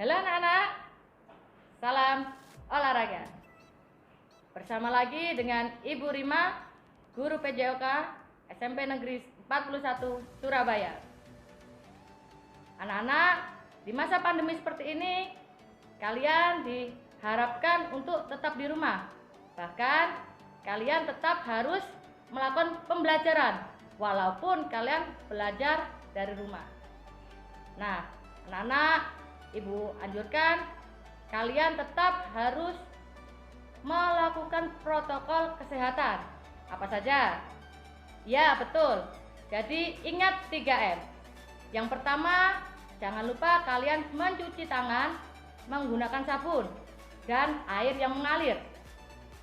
Halo anak-anak, salam olahraga. Bersama lagi dengan Ibu Rima, Guru PJOK SMP Negeri 41 Surabaya. Anak-anak, di masa pandemi seperti ini, kalian diharapkan untuk tetap di rumah. Bahkan, kalian tetap harus melakukan pembelajaran, walaupun kalian belajar dari rumah. Nah, anak-anak, Ibu anjurkan kalian tetap harus melakukan protokol kesehatan. Apa saja? Ya, betul. Jadi ingat 3M. Yang pertama, jangan lupa kalian mencuci tangan menggunakan sabun dan air yang mengalir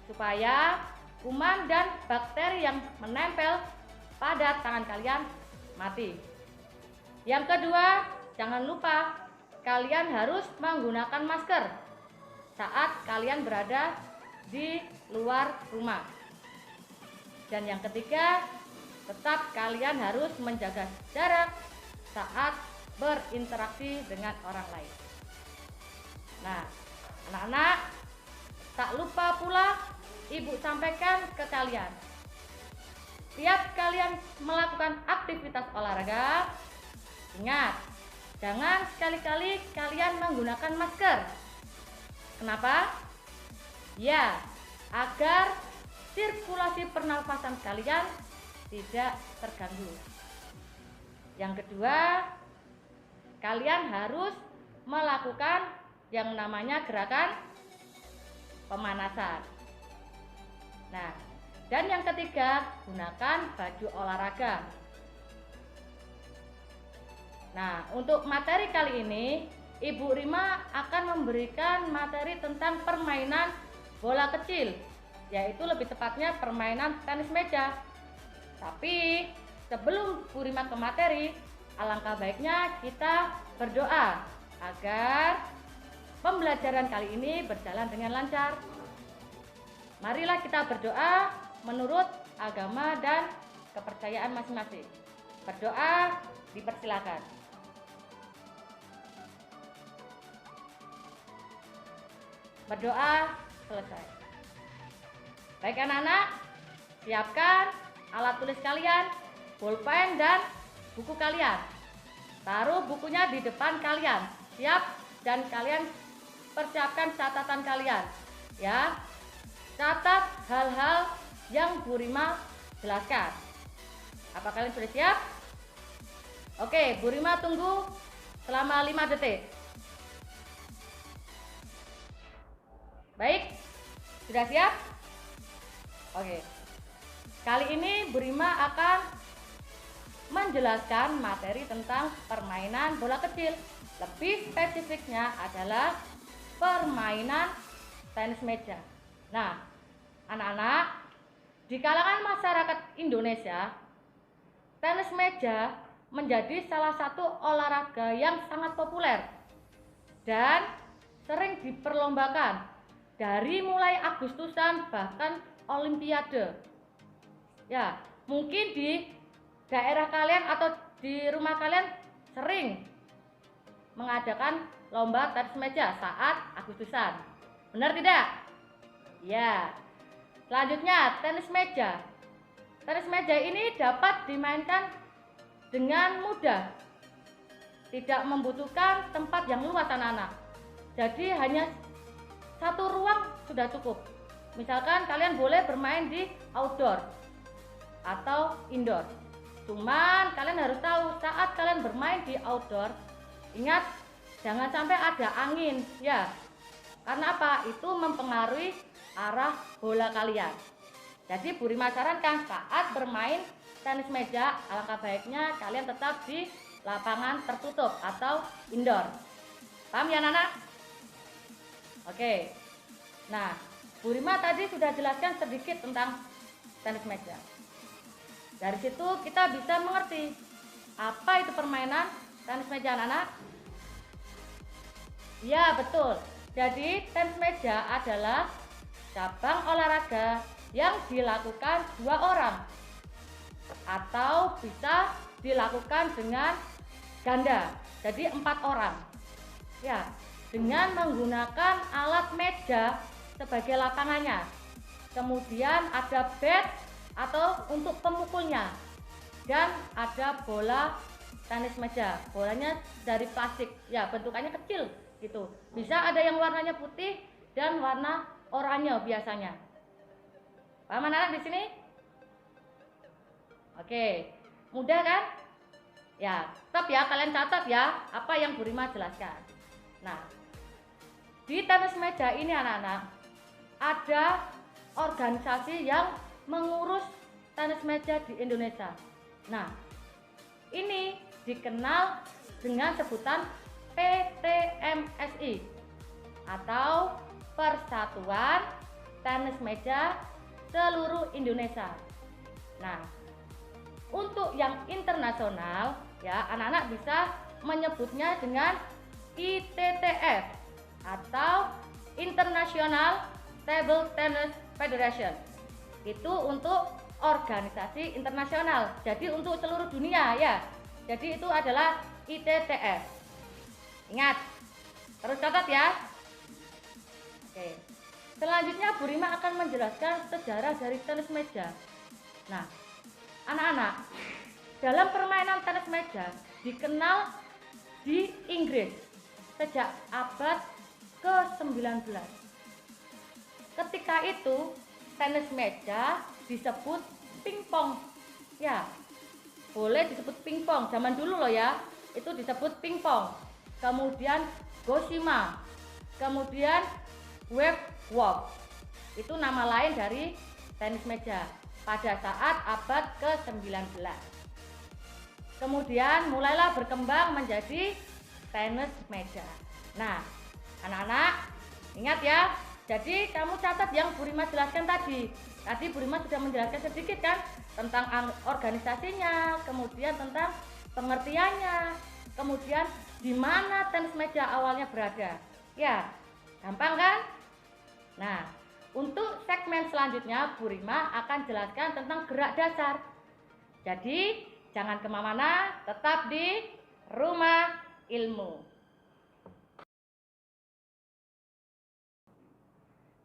supaya kuman dan bakteri yang menempel pada tangan kalian mati. Yang kedua, jangan lupa kalian harus menggunakan masker saat kalian berada di luar rumah. Dan yang ketiga, tetap kalian harus menjaga jarak saat berinteraksi dengan orang lain. Nah, anak-anak, tak lupa pula Ibu sampaikan ke kalian, tiap kalian melakukan aktivitas olahraga, ingat, jangan sekali-kali kalian menggunakan masker. Kenapa? Ya, agar sirkulasi pernafasan kalian tidak terganggu. Yang kedua, kalian harus melakukan yang namanya gerakan pemanasan. Nah, dan yang ketiga, gunakan baju olahraga. Nah, untuk materi kali ini, Ibu Rima akan memberikan materi tentang permainan bola kecil, yaitu lebih tepatnya permainan tenis meja. Tapi sebelum Bu Rima ke materi, alangkah baiknya kita berdoa agar pembelajaran kali ini berjalan dengan lancar. Marilah kita berdoa menurut agama dan kepercayaan masing-masing. Berdoa dipersilakan. Berdoa selesai. Baik anak-anak, siapkan alat tulis kalian, pulpen dan buku kalian. Taruh bukunya di depan kalian. Siap, dan kalian persiapkan catatan kalian. Ya, catat hal-hal yang Bu Rima jelaskan. Apa kalian sudah siap? Oke, Bu Rima tunggu selama 5 detik. Baik, sudah siap? Oke. Kali ini Bu Rima akan menjelaskan materi tentang permainan bola kecil. Lebih spesifiknya adalah permainan tenis meja. Nah, anak-anak, di kalangan masyarakat Indonesia, tenis meja menjadi salah satu olahraga yang sangat populer dan sering diperlombakan dari mulai Agustusan bahkan Olimpiade. Ya, mungkin di daerah kalian atau di rumah kalian sering mengadakan lomba tenis meja saat Agustusan. Benar tidak? Ya. Selanjutnya, tenis meja. Tenis meja ini dapat dimainkan dengan mudah. Tidak membutuhkan tempat yang luas anak-anak. Jadi hanya satu ruang sudah cukup. Misalkan kalian boleh bermain di outdoor atau indoor. Cuman kalian harus tahu saat kalian bermain di outdoor, ingat jangan sampai ada angin ya. Karena apa? Itu mempengaruhi arah bola kalian. Jadi Bu Rima sarankan saat bermain tenis meja, alangkah baiknya kalian tetap di lapangan tertutup atau indoor. Paham ya anak-anak? Oke. Nah, Bu Rima tadi sudah jelaskan sedikit tentang tenis meja. Dari situ kita bisa mengerti apa itu permainan tenis meja anak-anak. Ya, betul. Jadi tenis meja adalah cabang olahraga yang dilakukan 2 orang atau bisa dilakukan dengan ganda. Jadi 4 orang. Ya, dengan menggunakan alat meja sebagai lapangannya. Kemudian ada bat atau untuk pemukulnya, dan ada bola tenis meja. Bolanya dari plastik, ya bentukannya kecil gitu. Bisa ada yang warnanya putih dan warna oranye biasanya. Paham anak-anak di sini? Oke, mudah kan? Ya, tetap ya kalian catat ya apa yang Bu Rima jelaskan. Nah, di tenis meja ini anak-anak ada organisasi yang mengurus tenis meja di Indonesia. Nah, ini dikenal dengan sebutan PTMSI atau Persatuan Tenis Meja Seluruh Indonesia. Nah, untuk yang internasional ya anak-anak bisa menyebutnya dengan ITTF atau International Table Tennis Federation. Itu untuk organisasi internasional, jadi untuk seluruh dunia ya. Jadi itu adalah ITTF. Ingat, terus catat ya. Oke. Selanjutnya Bu Rima akan menjelaskan sejarah dari tenis meja. Nah, anak-anak, dalam permainan tenis meja dikenal di Inggris sejak abad ke-19. Ketika itu tenis meja disebut pingpong. Ya, boleh disebut pingpong. Zaman dulu loh ya, itu disebut pingpong. Kemudian goshima, kemudian wave walk. Itu nama lain dari tenis meja pada saat abad ke-19. Kemudian mulailah berkembang menjadi tenis meja. Nah, anak-anak ingat ya. Jadi kamu catat yang Bu Rima jelaskan tadi. Tadi Bu Rima sudah menjelaskan sedikit kan tentang organisasinya, kemudian tentang pengertiannya, kemudian di mana tenis meja awalnya berada. Ya, gampang kan? Nah, untuk segmen selanjutnya Bu Rima akan jelaskan tentang gerak dasar. Jadi jangan kemana-mana, tetap di Rumah Ilmu.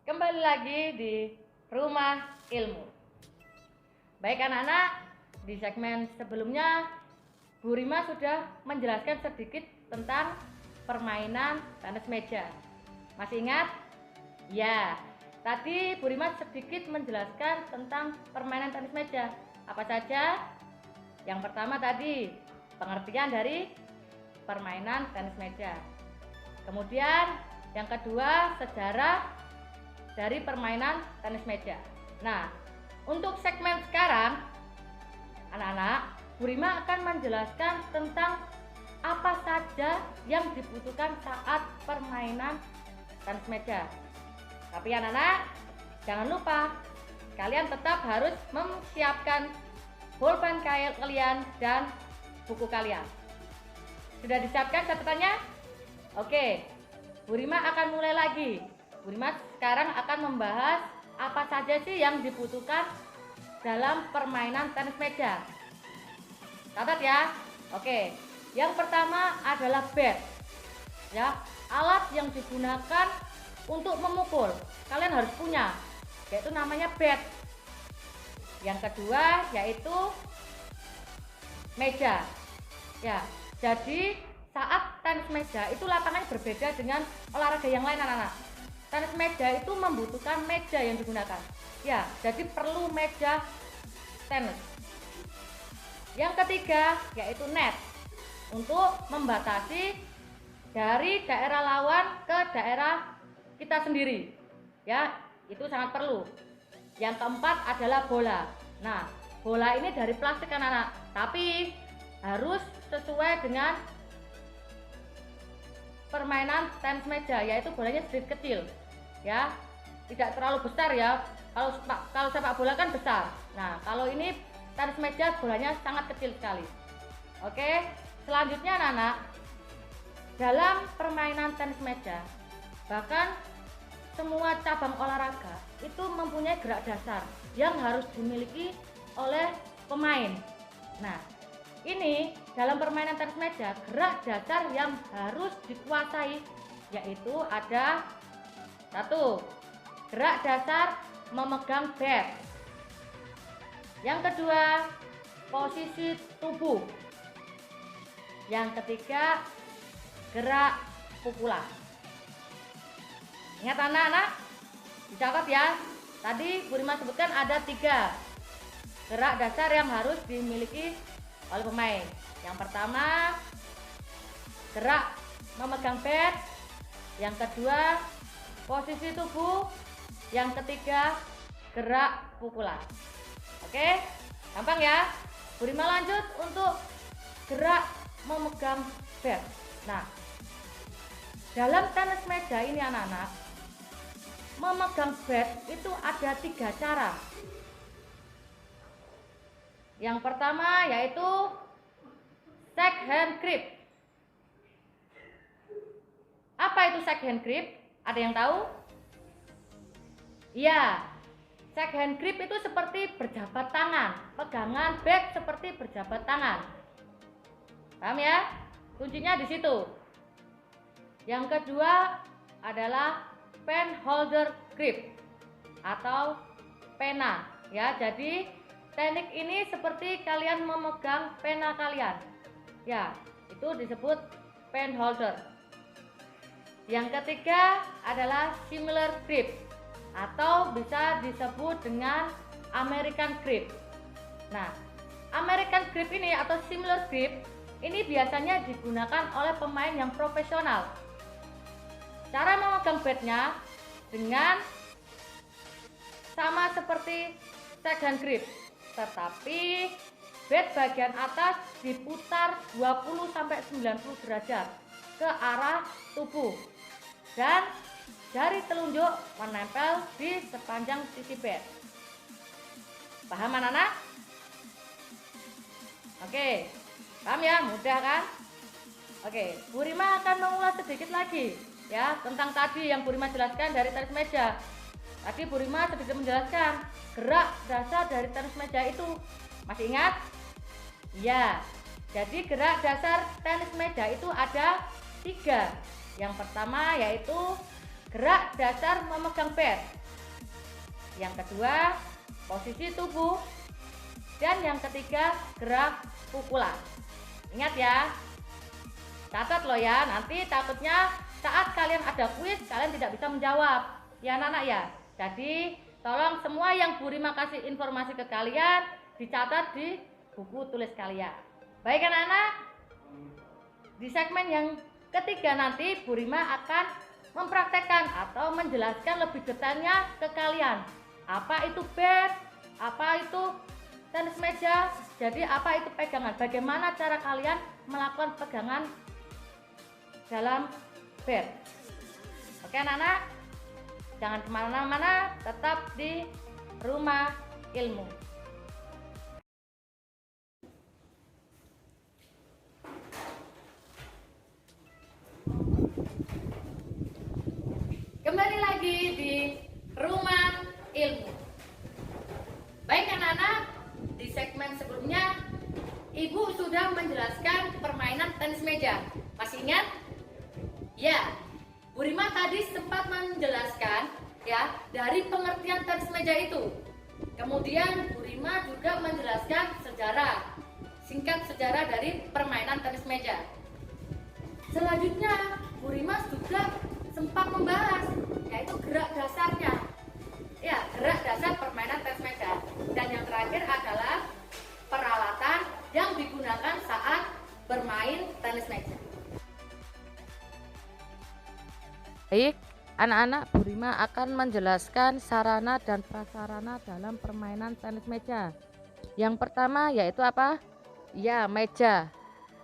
Kembali lagi di Rumah Ilmu. Baik anak-anak, di segmen sebelumnya Bu Rima sudah menjelaskan sedikit tentang permainan tenis meja. Masih ingat? Ya, tadi Bu Rima sedikit menjelaskan tentang permainan tenis meja. Apa saja? Yang pertama tadi, pengertian dari permainan tenis meja. Kemudian yang kedua, sejarah dari permainan tenis meja. Nah, untuk segmen sekarang, anak-anak, Bu Rima akan menjelaskan tentang apa saja yang dibutuhkan saat permainan tenis meja. Tapi anak-anak, jangan lupa, kalian tetap harus mempersiapkan pulpen kalian dan buku kalian. Sudah disiapkan catatannya? Oke, Bu Rima akan mulai lagi. Bu Rima sekarang akan membahas apa saja sih yang dibutuhkan dalam permainan tenis meja. Catat ya. Oke, yang pertama adalah bat. Ya, alat yang digunakan untuk memukul. Kalian harus punya, yaitu namanya bat. Yang kedua yaitu meja. Ya, jadi saat tenis meja itu lapangannya berbeda dengan olahraga yang lain anak-anak. Tenis meja itu membutuhkan meja yang digunakan. Ya, jadi perlu meja tenis. Yang ketiga yaitu net untuk membatasi dari daerah lawan ke daerah kita sendiri. Ya, itu sangat perlu. Yang keempat adalah bola. Nah, bola ini dari plastik anak-anak, tapi harus sesuai dengan permainan tenis meja, yaitu bolanya sedikit kecil. Ya, tidak terlalu besar ya. Kalau sepak bola kan besar. Nah, kalau ini tenis meja bolanya sangat kecil sekali. Oke, selanjutnya anak-anak, dalam permainan tenis meja, bahkan semua cabang olahraga itu mempunyai gerak dasar yang harus dimiliki oleh pemain. Nah, ini dalam permainan tenis meja, gerak dasar yang harus dikuasai yaitu ada 1. Gerak dasar memegang bed. Yang kedua, posisi tubuh. Yang ketiga, gerak pukulan. Ingat anak-anak, dicatat ya. Tadi Bu Rima sebutkan ada 3 gerak dasar yang harus dimiliki oleh pemain. Yang pertama, gerak memegang bed. Yang kedua, posisi tubuh. Yang ketiga, gerak pukulan. Oke, gampang ya. Bu Rima lanjut untuk gerak memegang bed. Nah, dalam tenis meja ini anak-anak, memegang bed itu ada 3 cara. Yang pertama yaitu shake hand grip. Apa itu shake hand grip? Ada yang tahu? Iya, shake hand grip itu seperti berjabat tangan. Pegangan bed seperti berjabat tangan. Paham ya? Kuncinya di situ. Yang kedua adalah pen holder grip atau pena ya. Jadi teknik ini seperti kalian memegang pena kalian ya, itu disebut pen holder. Yang ketiga adalah similar grip atau bisa disebut dengan American grip. Nah, American grip ini atau similar grip ini biasanya digunakan oleh pemain yang profesional. Cara memegang bednya dengan sama seperti shake hand grip, tetapi bed bagian atas diputar 20-90 derajat ke arah tubuh dan jari telunjuk menempel di sepanjang sisi bed. Paham anak-anak? Oke, paham ya? Mudah kan? Oke, Bu Rima akan mengulas sedikit lagi ya tentang tadi yang Bu Rima jelaskan dari tenis meja. Tadi Bu Rima sedikit menjelaskan gerak dasar dari tenis meja itu. Masih ingat? Iya. Jadi gerak dasar tenis meja itu ada 3. Yang pertama yaitu gerak dasar memegang bed. Yang kedua, posisi tubuh. Dan yang ketiga, gerak pukulan. Ingat ya. Catat loh ya, nanti takutnya saat kalian ada kuis kalian tidak bisa menjawab ya anak-anak ya. Jadi tolong semua yang Bu Rima kasih informasi ke kalian dicatat di buku tulis kalian. Baik anak-anak, di segmen yang ketiga nanti Bu Rima akan mempraktekkan atau menjelaskan lebih detailnya ke kalian. Apa itu bed, apa itu tenis meja, jadi apa itu pegangan, bagaimana cara kalian melakukan pegangan dalam bed. Oke anak-anak, jangan kemana-mana, tetap di Rumah Ilmu. Kembali lagi di Rumah Ilmu. Baik anak-anak, di segmen sebelumnya Ibu sudah menjelaskan permainan tenis meja. Masih ingat? Ya, Bu Rima tadi sempat menjelaskan ya dari pengertian tenis meja itu. Kemudian Bu Rima juga menjelaskan singkat sejarah dari permainan tenis meja. Selanjutnya Bu Rima juga sempat membahas yaitu gerak dasarnya. Ya, gerak dasar permainan tenis meja. Dan yang terakhir adalah peralatan yang digunakan saat bermain tenis meja. Baik, anak-anak, Bu Rima akan menjelaskan sarana dan prasarana dalam permainan tenis meja. Yang pertama yaitu apa? Ya, meja.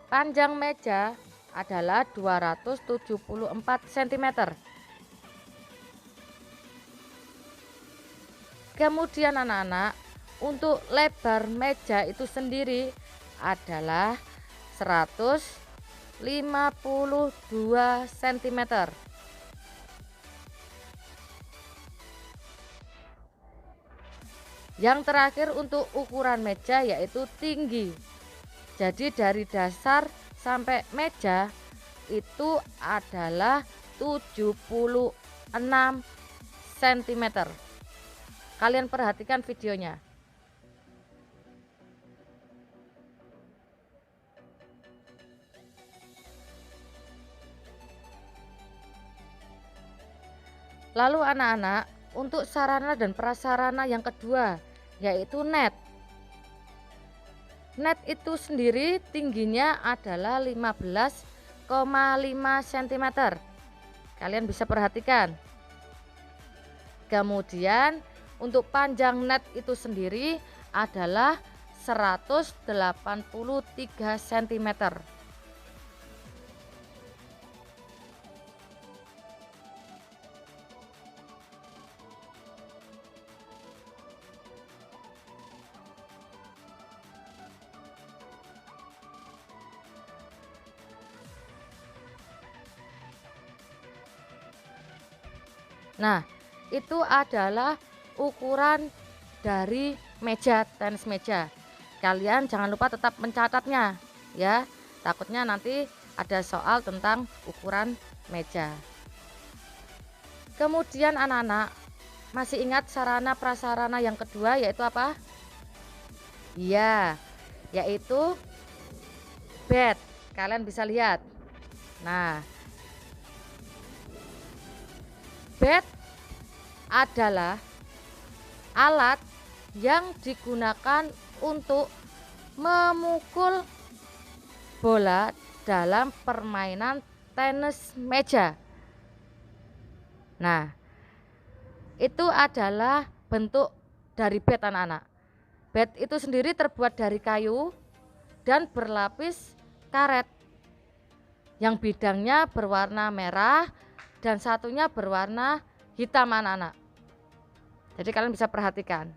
Panjang meja adalah 274 cm. Kemudian anak-anak, untuk lebar meja itu sendiri adalah 152 cm. Yang terakhir untuk ukuran meja yaitu tinggi. Jadi dari dasar sampai meja itu adalah 76 cm. Kalian perhatikan videonya. Lalu anak-anak, untuk sarana dan prasarana yang kedua yaitu net. Net itu sendiri tingginya adalah 15,5 cm. Kalian bisa perhatikan. Kemudian untuk panjang net itu sendiri adalah 183 cm. Nah, itu adalah ukuran dari meja tenis meja. Kalian jangan lupa tetap mencatatnya ya. Takutnya nanti ada soal tentang ukuran meja. Kemudian anak-anak masih ingat sarana prasarana yang kedua yaitu apa? Iya, yaitu bat. Kalian bisa lihat. Nah, bat adalah alat yang digunakan untuk memukul bola dalam permainan tenis meja. Nah, itu adalah bentuk dari bat anak-anak. Bat itu sendiri terbuat dari kayu dan berlapis karet yang bidangnya berwarna merah dan satunya berwarna hitam anak-anak. Jadi kalian bisa perhatikan.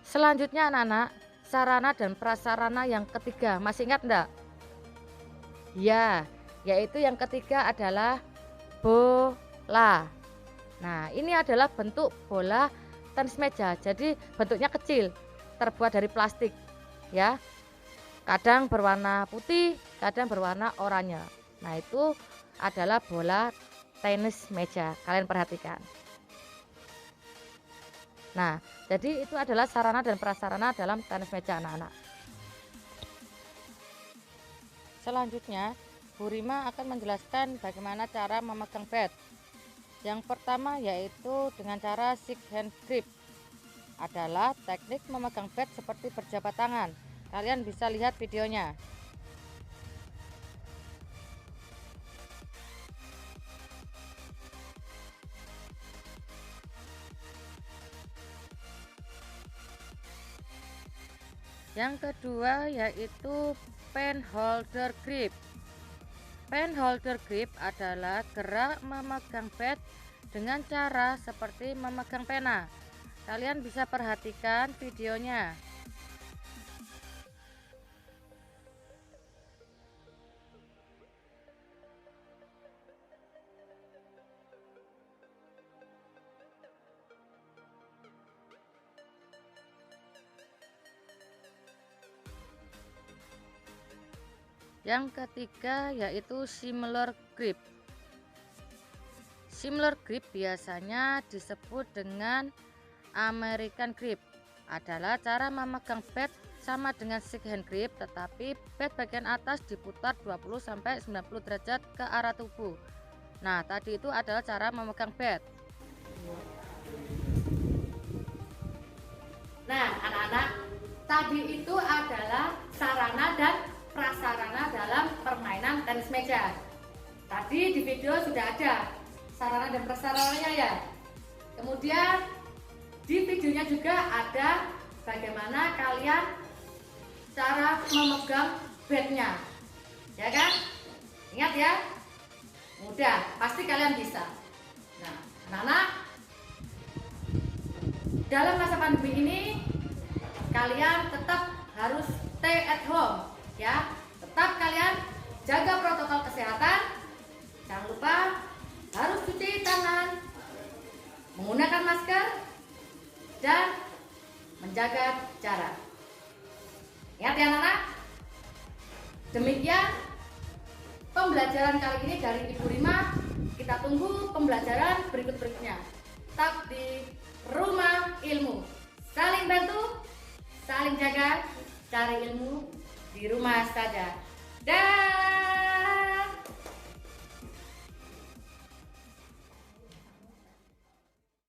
Selanjutnya anak-anak, sarana dan prasarana yang ketiga. Masih ingat enggak? Ya, yaitu yang ketiga adalah bola. Nah, ini adalah bentuk bola tenis meja. Jadi bentuknya kecil, terbuat dari plastik ya. Kadang berwarna putih, kadang berwarna oranye. Nah, itu adalah bola tenis meja. Kalian perhatikan. Nah, jadi itu adalah sarana dan prasarana dalam tenis meja anak-anak. Selanjutnya, Bu Rima akan menjelaskan bagaimana cara memegang bat. Yang pertama yaitu dengan cara stick hand grip. Adalah teknik memegang bat seperti berjabat tangan. Kalian bisa lihat videonya. Yang kedua yaitu pen holder grip. Pen holder grip adalah gerak memegang bat dengan cara seperti memegang pena. Kalian bisa perhatikan videonya. Yang ketiga yaitu similar grip. Similar grip biasanya disebut dengan American grip. Adalah cara memegang bat sama dengan stick hand grip, tetapi bat bagian atas diputar 20-90 derajat ke arah tubuh. Nah, tadi itu adalah cara memegang bat. Nah, anak-anak, tadi itu adalah sarana dan prasarana dalam permainan tenis meja. Tadi di video sudah ada sarana dan prasarananya ya. Kemudian di videonya juga ada bagaimana kalian cara memegang batnya, ya kan? Ingat ya, mudah, pasti kalian bisa. Nah, anak-anak, dalam masa pandemi ini kalian tetap harus stay at home ya. Tetap kalian jaga protokol kesehatan. Jangan lupa harus jaga jarak. Ingat ya anak-anak? Demikian pembelajaran kali ini dari Ibu Rima. Kita tunggu pembelajaran berikut-berikutnya. Tetap di Rumah Ilmu. Saling bantu, saling jaga, cari ilmu di rumah saja. Dah.